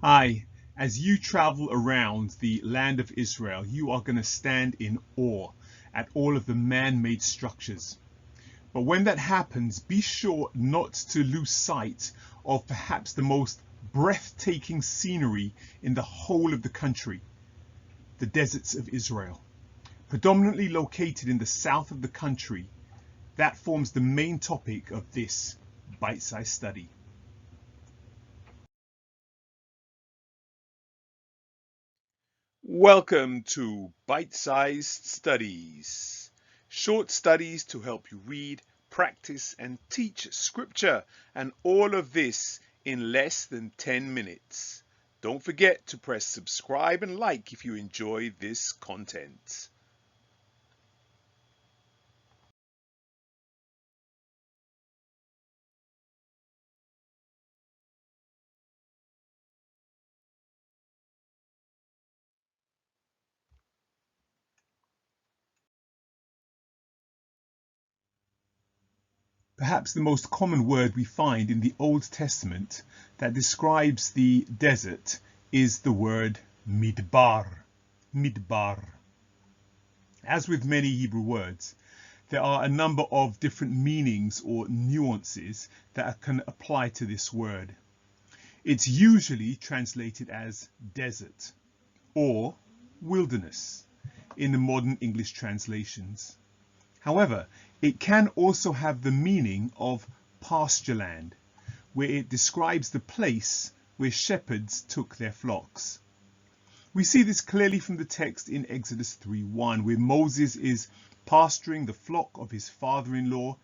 Hi, as you travel around the land of Israel, you are going to stand in awe at all of the man-made structures. But when that happens, be sure not to lose sight of perhaps the most breathtaking scenery in the whole of the country, the deserts of Israel. Predominantly located in the south of the country, that forms the main topic of this bite-sized study. Welcome to Bite-Sized Studies. Short studies to help you read, practice and teach scripture, and all of this in less than 10 minutes. Don't forget to press subscribe and like if you enjoy this content. Perhaps the most common word we find in the Old Testament that describes the desert is the word midbar. Midbar. As with many Hebrew words, there are a number of different meanings or nuances that can apply to this word. It's usually translated as desert or wilderness in the modern English translations. However, it can also have the meaning of pasture land, where it describes the place where shepherds took their flocks. We see this clearly from the text in Exodus 3:1, where Moses is pasturing the flock of his father-in-law,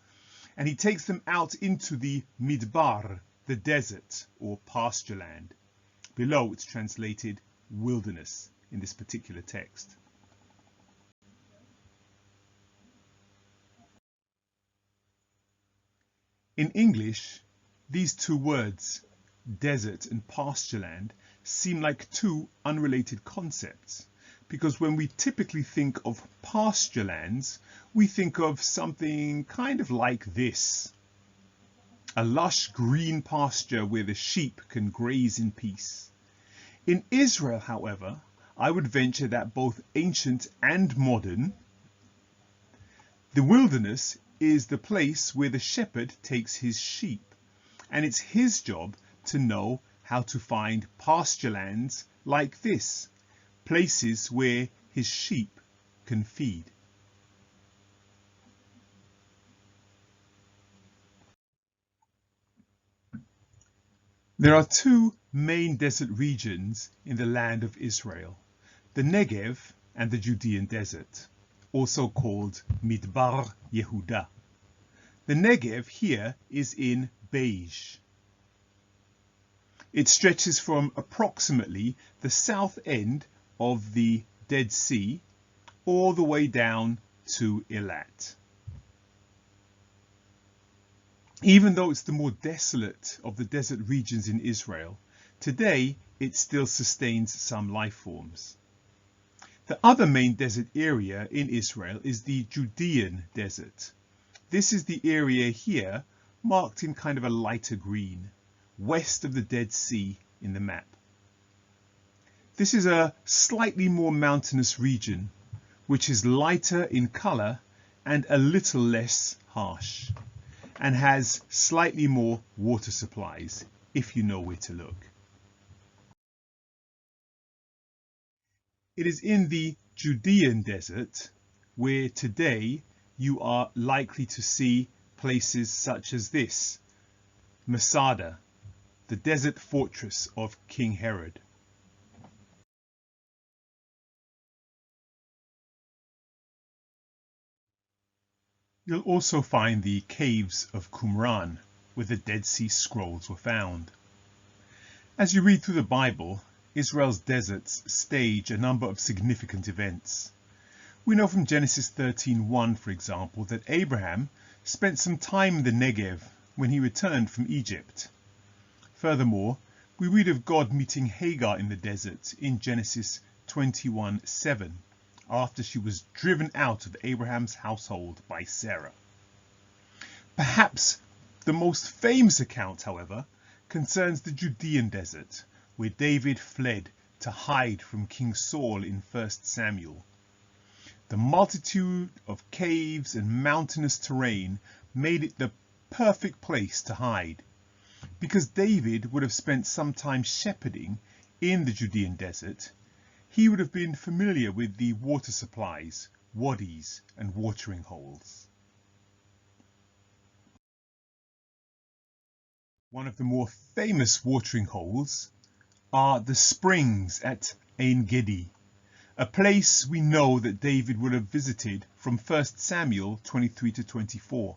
and he takes them out into the midbar, the desert or pasture land. Below it's translated wilderness in this particular text. In English, these two words, desert and pasture land, seem like two unrelated concepts, because when we typically think of pasture lands, we think of something kind of like this: a lush green pasture where the sheep can graze in peace. In Israel, however, I would venture that both ancient and modern, the wilderness is the place where the shepherd takes his sheep, and it's his job to know how to find pasture lands like this, places where his sheep can feed. There are two main desert regions in the land of Israel, the Negev and the Judean desert, also called Midbar Yehuda. The Negev here is in beige. It stretches from approximately the south end of the Dead Sea all the way down to Eilat. Even though it's the more desolate of the desert regions in Israel, today it still sustains some life forms. The other main desert area in Israel is the Judean desert. This is the area here marked in kind of a lighter green, west of the Dead Sea in the map. This is a slightly more mountainous region, which is lighter in color and a little less harsh, and has slightly more water supplies, if you know where to look. It is in the Judean desert where today you are likely to see places such as this: Masada, the desert fortress of King Herod. You'll also find the caves of Qumran, where the Dead Sea Scrolls were found. As you read through the Bible, Israel's deserts stage a number of significant events. We know from Genesis 13:1, for example, that Abraham spent some time in the Negev when he returned from Egypt. Furthermore, we read of God meeting Hagar in the desert in Genesis 21:7, after she was driven out of Abraham's household by Sarah. Perhaps the most famous account, however, concerns the Judean desert, where David fled to hide from King Saul in 1 Samuel. The multitude of caves and mountainous terrain made it the perfect place to hide, because David would have spent some time shepherding in the Judean desert. He would have been familiar with the water supplies, wadis, and watering holes. One of the more famous watering holes are the springs at Ein Gedi, a place we know that David would have visited from 1 Samuel 23 to 24.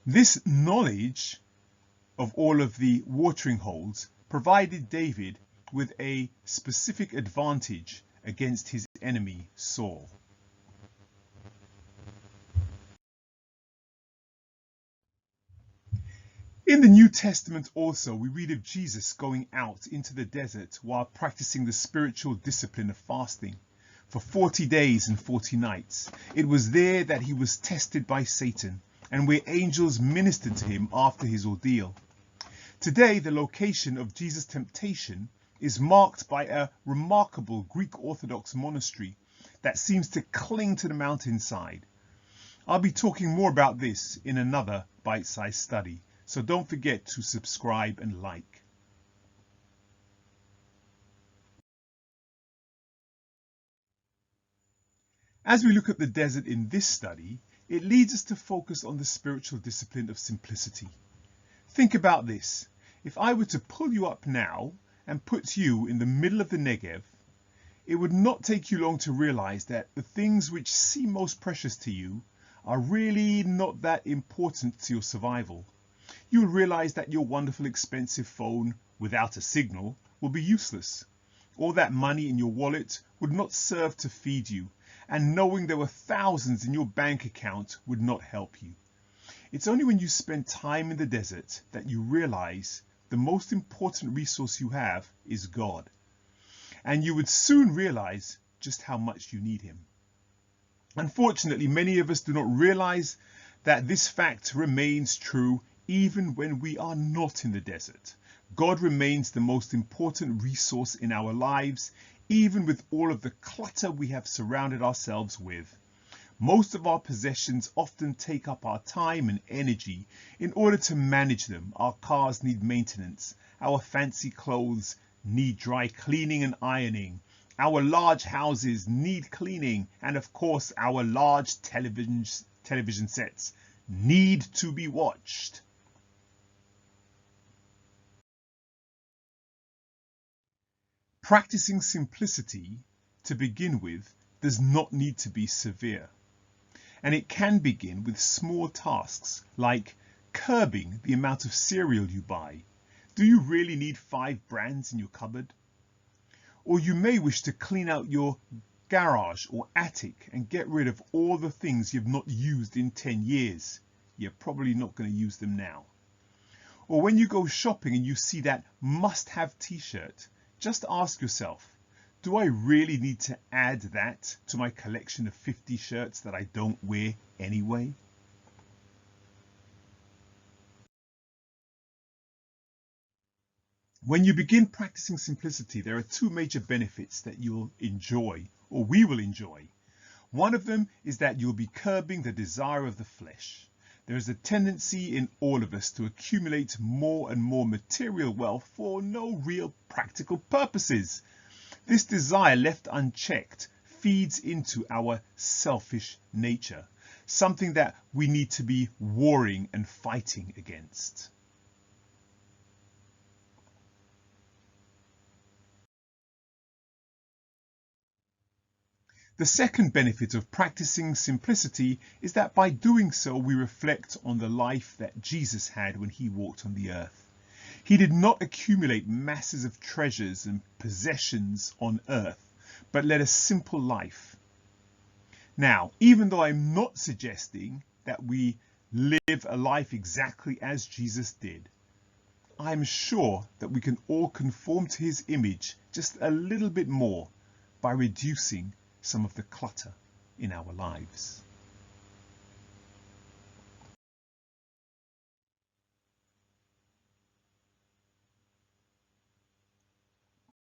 This knowledge of all of the watering holes provided David with a specific advantage against his enemy Saul. In the New Testament also, we read of Jesus going out into the desert while practicing the spiritual discipline of fasting for 40 days and 40 nights. It was there that he was tested by Satan and where angels ministered to him after his ordeal. Today, the location of Jesus' temptation is marked by a remarkable Greek Orthodox monastery that seems to cling to the mountainside. I'll be talking more about this in another bite-sized study, so don't forget to subscribe and like. As we look at the desert in this study, it leads us to focus on the spiritual discipline of simplicity. Think about this. If I were to pull you up now and put you in the middle of the Negev, it would not take you long to realize that the things which seem most precious to you are really not that important to your survival. You will realize that your wonderful expensive phone without a signal will be useless. All that money in your wallet would not serve to feed you, and knowing there were thousands in your bank account would not help you. It's only when you spend time in the desert that you realize the most important resource you have is God. And you would soon realize just how much you need him. Unfortunately, many of us do not realize that this fact remains true even when we are not in the desert. God remains the most important resource in our lives, even with all of the clutter we have surrounded ourselves with. Most of our possessions often take up our time and energy in order to manage them. Our cars need maintenance. Our fancy clothes need dry cleaning and ironing. Our large houses need cleaning. And of course, our large television sets need to be watched. Practicing simplicity, to begin with, does not need to be severe. And it can begin with small tasks like curbing the amount of cereal you buy. Do you really need 5 brands in your cupboard? Or you may wish to clean out your garage or attic and get rid of all the things you've not used in 10 years. You're probably not going to use them now. Or when you go shopping and you see that must-have t-shirt, just ask yourself, do I really need to add that to my collection of 50 shirts that I don't wear anyway? When you begin practicing simplicity, there are 2 major benefits that you'll enjoy, or we will enjoy. One of them is that you'll be curbing the desire of the flesh. There is a tendency in all of us to accumulate more and more material wealth for no real practical purposes. This desire left unchecked feeds into our selfish nature, something that we need to be warring and fighting against. The second benefit of practicing simplicity is that by doing so, we reflect on the life that Jesus had when he walked on the earth. He did not accumulate masses of treasures and possessions on earth, but led a simple life. Now, even though I'm not suggesting that we live a life exactly as Jesus did, I'm sure that we can all conform to his image just a little bit more by reducing some of the clutter in our lives.